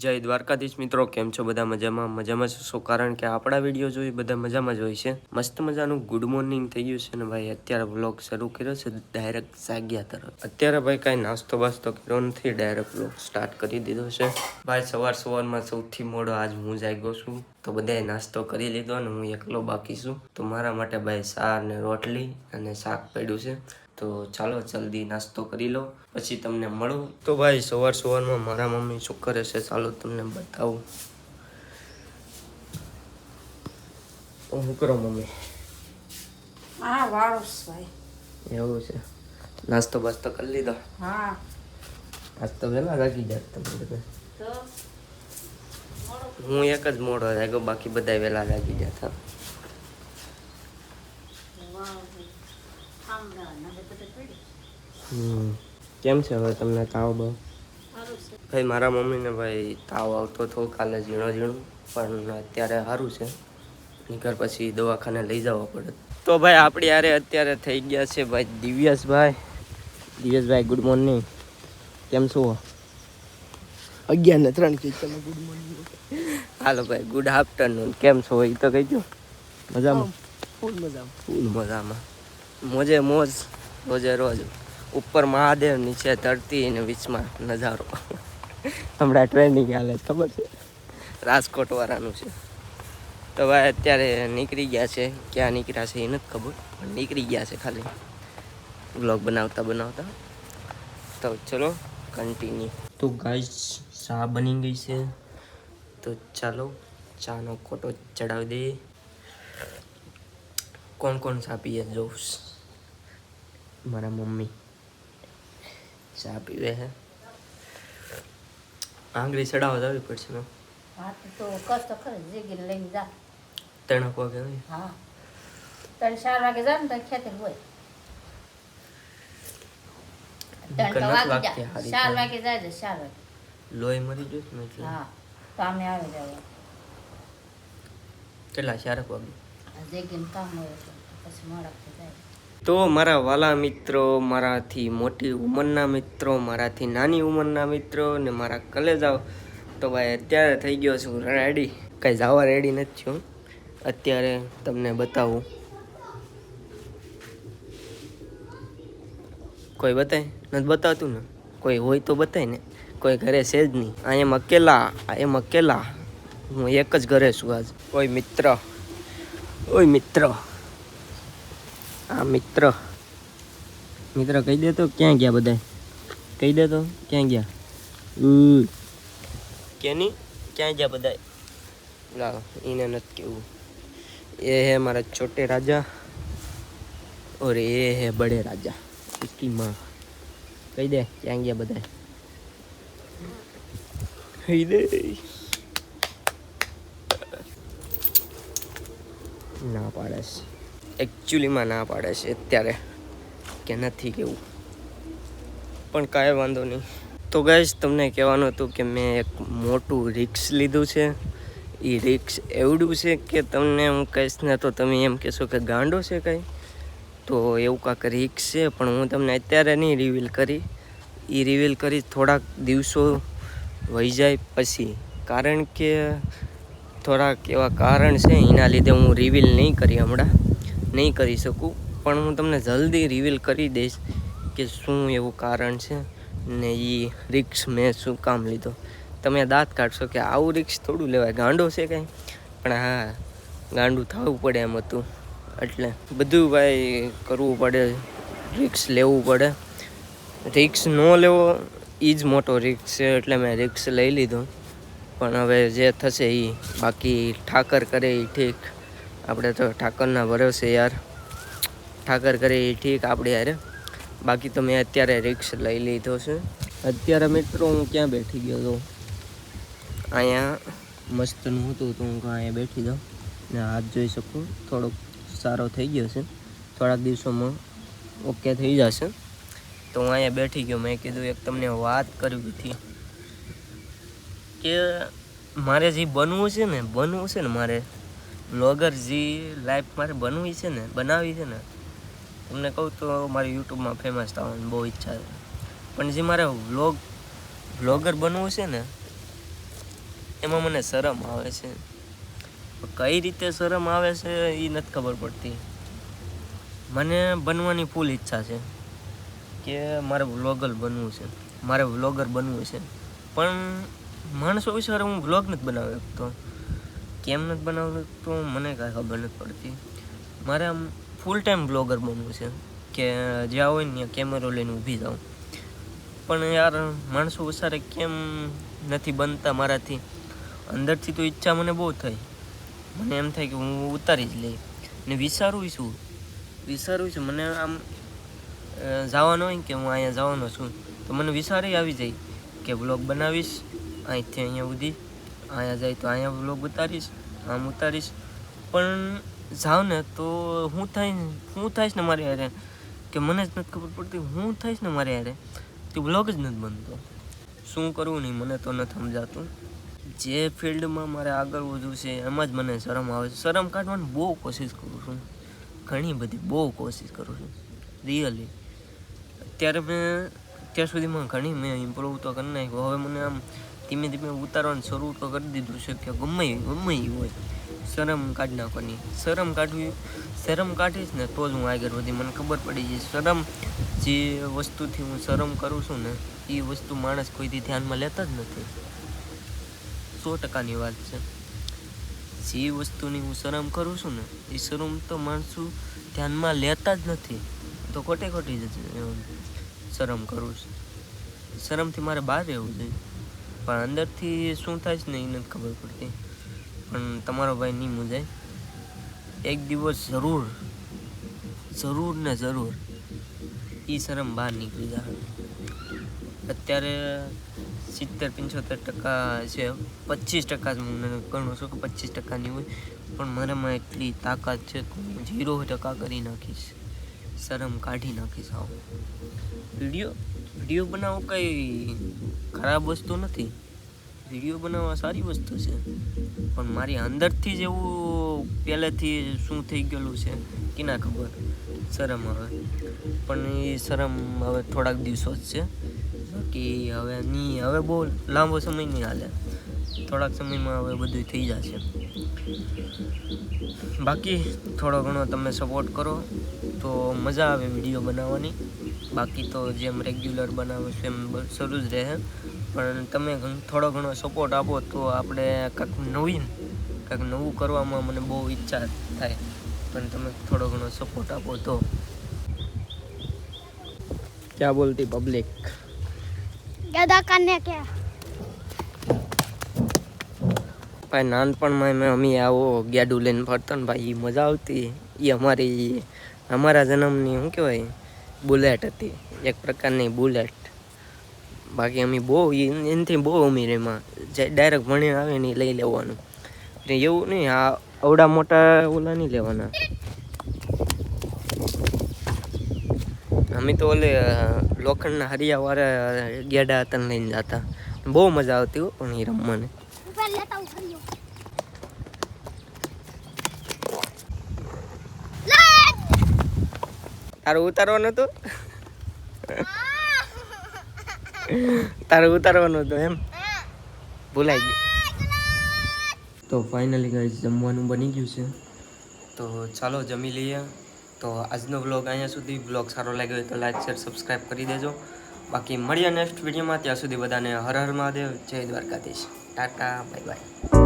જય દ્વારકાધીશ મિત્રો, કેમ છો? બધા મજામાં છો? કારણ કે આપણા વિડીયો જોઈ બધા મજામાં જ હોય છે. મસ્ત મજાનું ગુડ મોર્નિંગ થઈ ગયું છે ને ભાઈ. અત્યારે વ્લોગ શરૂ કર્યો છે ડાયરેક્ટ જાગ્યા તરફ. અત્યારે ભાઈ કાંઈ નાસ્તો બાસ્તો કર્યો નથી, ડાયરેક્ટ વ્લોગ સ્ટાર્ટ કરી દીધો છે ભાઈ. સવારમાં સૌથી મોડો આજ હું જાગ્યો છું, તો બધાએ નાસ્તો કરી લીધો ને હું એકલો બાકી છું. તો મારા માટે ભાઈ શાક ને રોટલી અને શાક પડ્યું છે. તો ચાલો જલ્દી નાસ્તો કરી લો, પછી તમને મળું. તો ભાઈ સવારમાં મારા મમ્મી શું કરે છે ચાલો તમને બતાવું. શું કરો મમ્મી? હા વાળું ભાઈ. એવું છે, નાસ્તો બાસ્તો કરી લીધો? હા આજ તો વહેલા લાગી જાય તમે બધા. તો હું એક જ મોડો લાગ્યો, બાકી બધા વહેલા લાગી જતા. કેમ છે હવે તમને તાવ બહુ? ભાઈ મારા મમ્મીને ભાઈ તાવ આવતો હતો કાલે ઝીણો, પણ અત્યારે સારું છે. નીકળ પછી દવાખાને લઈ જવા પડે. તો ભાઈ આપણી યારે અત્યારે થઈ ગયા છે ભાઈ દિવ્યેશભાઈ ગુડ મોર્નિંગ. કેમ છો? 11:03 કહી તમે ગુડ મોર્નિંગ. હાલો ભાઈ ગુડ આફ્ટરનૂન. કેમ છો એ તો કહીજો. મજામાં? ફૂલ મજામાં. મોજે મોજ, રોજે રોજ. ઉપર મહાદેવ, નીચે ધરતી અને વીચમાં નજારો. હમણાં ટ્રેનિંગ હાલે ખબર છે, રાજકોટ વાળાનું છે. તો ભાઈ અત્યારે નીકળી ગયા છે, ક્યાં નીકળ્યા છે એ નથી ખબર, પણ નીકળી ગયા છે ખાલી વ્લોગ બનાવતા. તો ચલો કન્ટિન્યુ. તો ગાઈસ ચા બની ગઈ છે, તો ચાલો ચાનો કોટો ચડાવી દઈએ. કોણ ચા પીએ જોઉં? મારા મમ્મી ચા પીવે છે. આંગળી ચડાવવા જવી પડશે ને? હા તો કસ તો ખરે જીગી લઈને જા. 3 વાગે હોય? હા 3-4 વાગે જા ને તો ખેતર હોય. 3 વાગે જા, 4 વાગે જાય, 4 વાગે લોહી મરી ગયું ને એટલે. હા તો અમે આવી જાય કેટલા 4 વાગે જીગીને કામ હોય એટલે પછી મોડા થઈ જાય. તો મારા વાલા મિત્રો, મારાથી મોટી ઉંમરના મિત્રો, મારાથી નાની ઉંમરના મિત્રો ને મારા કલેજાઓ, તો ભાઈ અત્યારે થઈ ગયો છું રેડી. કાંઈ જવા રેડી નથી છું અત્યારે. તમને બતાવું, કોઈ બતાય નથી બતાવતું ને? કોઈ હોય તો બતાય ને. કોઈ ઘરે છે જ નહીં. આઈ એમ અકેલા. હું એક જ ઘરે છું આજ. કોઈ મિત્ર આ મિત્ર કહી દે તો ક્યાં ગયા બધા? કહી દે તો ક્યાં ગયા? કેની ક્યાં ગયા બધા? લાવ એને નથી કેવું. એ હે મારા છોટે રાજા और ये है बड़े राजा, इसकी माँ. કહી દે ક્યાં ગયા બધા? કહી દે. ના પાડે છે, એકચ્યુઅલીમાં ના પાડે છે અત્યારે કે નથી કેવું, પણ કાંઈ વાંધો નહીં. તો ગાઈસ તમને કહેવાનું હતું કે મેં એક મોટું રિક્સ લીધું છે. એ રિક્સ એવડું છે કે તમને હું કહીશ ને તો તમે એમ કહેશો કે ગાંડો છે કાંઈ. તો એવું કાંઈક રિક્સ છે, પણ હું તમને અત્યારે નહીં રિવીલ કરી. એ રિવીલ કરી થોડાક દિવસો વહી જાય પછી, કારણ કે થોડાક એવા કારણ છે એના લીધે હું રિવીલ નહીં કરી શકું. પણ હું તમને જલ્દી રિવીલ કરી દઈશ કે શું એવું કારણ છે ને એ રિક્સ મેં શું કામ લીધો. તમે દાંત કાઢશો કે આવું રિક્સ થોડું લેવાય, ગાંડો છે કાંઈ. પણ હા, ગાંડું થવું પડે એમ હતું. એટલે બધું ભાઈ કરવું પડે, રિક્સ લેવું પડે. રિક્સ ન લેવો એ જ મોટો રિક્સ છે, એટલે મેં રિક્સ લઈ લીધો. પણ હવે જે થશે એ, બાકી ઠાકર કરે એ ઠીક. આપણે તો ઠાકરના ભરોસે યાર, ઠાકર કરે એ ઠીક આપણે યાર. બાકી તો મેં અત્યારે રિક્સ લઈ લીધો છે. અત્યારે મિત્રો હું ક્યાં બેઠી ગયો હતો? અહીંયા મસ્તનું હતું તો હું અહીંયા બેઠી જાઉં ને હાથ જોઈ શકું. થોડોક સારો થઈ ગયો છે, થોડાક દિવસોમાં ઓકે થઈ જશે. તો હું અહીંયા બેઠી ગયો. મેં કીધું એક તમને વાત કરવી હતી કે મારે જે બનવું છે ને મારે વ્લોગર જે લાઈફ મારે બનાવી છે ને, તમને કહું તો મારે યુટ્યુબમાં ફેમસ થવાની બહુ ઈચ્છા છે. પણ જે મારે વ્લોગર બનવું છે ને, એમાં મને શરમ આવે છે. કઈ રીતે શરમ આવે છે એ નથી ખબર પડતી. મને બનવાની ફૂલ ઈચ્છા છે કે મારે વ્લોગર બનવું છે, મારે વ્લોગર બનવું છે. પણ માણસો વિચારે હું વ્લોગ નથી બનાવી શકતો. કેમ નથી બનાવી શકતો મને કાંઈ ખબર નથી પડતી. મારે આમ ફૂલ ટાઈમ બ્લોગર બનવું છે કે જ્યાં હોય ને ત્યાં કેમેરો લઈને ઊભી જાઉં. પણ યાર માણસો વિચારે કેમ નથી બનતા મારાથી. અંદરથી તો ઈચ્છા મને બહુ થઈ. મને એમ થાય કે હું ઉતારી જ લઈ. ને વિચારું છું મને આમ જવાનો હોય કે હું અહીંયા જવાનો છું તો મને વિચારે આવી જાય કે વ્લોગ બનાવીશ અહીંથી અહીંયા સુધી, અહીંયા જાય તો અહીંયા વ્લોગ ઉતારીશ, આમ ઉતારીશ. પણ જાઉં ને તો હું થઈશ ને મારી યારે કે મને જ નથી ખબર પડતી. હું થઈશ ને મારી યારે તો વ્લોગ જ નથી બનતો. શું કરવું નહીં મને તો નથી સમજાતું. જે ફિલ્ડમાં મારે આગળ વધવું છે એમાં જ મને શરમ આવે છે. શરમ કાઢવાની બહુ કોશિશ કરું છું, ઘણી બધી બહુ કોશિશ કરું છું રિયલી. અત્યાર સુધીમાં ઘણી મેં ઇમ્પ્રૂવ તો કરી નાખ્યું. હવે મને આમ ધીમે ધીમે ઉતારવાનું શરૂ તો કરી દીધું છે કે ગમે એ હોય શરમ કાઢી નાખવાની. શરમ કાઢીશ ને તો જ હું આગળ વધી. મને ખબર પડી જાય શરમ જે વસ્તુથી હું શરમ કરું છું ને એ વસ્તુ માણસ કોઈથી ધ્યાનમાં લેતા જ નથી. 100%ની વાત છે. જે વસ્તુની હું શરમ કરું છું ને એ શરમ તો માણસો ધ્યાનમાં લેતા જ નથી. તો ખોટી જ શરમ કરું છું. શરમથી મારે બહાર રહેવું જોઈએ. પણ અંદરથી શું થાય છે ને એ નથી ખબર પડતી. પણ તમારો ભાઈ નહીં મૂંઝાય. એક દિવસ જરૂર એ શરમ બહાર નીકળી જાય. અત્યારે 70-75% છે. 25% હું ગણું છું કે 25%ની હોય. પણ મારામાં એટલી તાકાત છે કે હું 0% કરી નાખીશ. શરમ કાઢી નાખીશ. આવો વિડીયો બનાવવો કંઈ ખરાબ વસ્તુ નથી. વિડીયો બનાવવા સારી વસ્તુ છે. પણ મારી અંદરથી જ એવું પહેલેથી શું થઈ ગયેલું છે કે ના ખબર શરમ આવે. પણ એ શરમ હવે થોડાક દિવસો જ છે. બાકી હવે બહુ લાંબો સમય નહીં હાલે. થોડાક સમયમાં હવે બધું થઈ જશે. બાકી થોડો ઘણો તમે સપોર્ટ કરો તો મજા આવે વિડીયો બનાવવાની. બાકી તો જેમ રેગ્યુલર બનાવું છું એમ શરૂ જ રહે. પણ તમે થોડો ઘણો સપોર્ટ આપો તો આપણે કાંઈક નવું કરવામાં મને બહુ ઈચ્છા થાય. પણ તમે થોડો ઘણો સપોર્ટ આપો તો. ક્યાં બોલતી પબ્લિક? ગદા કરને ક્યાં ભાઈ નાનપણમાં અમે આવો ગાડું લઈને ફરતા ને ભાઈ મજા આવતી. એ અમારા જન્મની શું કહેવાય બુલેટ હતી, એક પ્રકારની બુલેટ. બાકી અમે બહુ એનાથી બહુ અમીર એમાં જે ડાયરેક્ટ ભણીને આવે ને એ લઈ લેવાનું. એવું નહીં આ અવડા મોટા ઓલા નહીં લેવાના. અમે તો લોખંડના હરિયાવાળા ગેડા હતા લઈને જતા. બહુ મજા આવતી હો પણ એ રમવાની. તારું ઉતારવાનું હતું? એમ ભૂલાઈ ગયું. તો ફાઇનલી ગાઈસ જમવાનું બની ગયું છે. તો ચાલો જમી લઈએ. તો આજનો વ્લોગ અહીંયા સુધી. વ્લોગ સારો લાગ્યો હોય તો લાઈક શેર સબસ્ક્રાઈબ કરી દેજો. બાકી મળીએ નેક્સ્ટ વિડીયોમાં. ત્યાં સુધી બધાને હર હર મહાદેવ, જય દ્વારકાધીશ, ટાટા બાય બાય.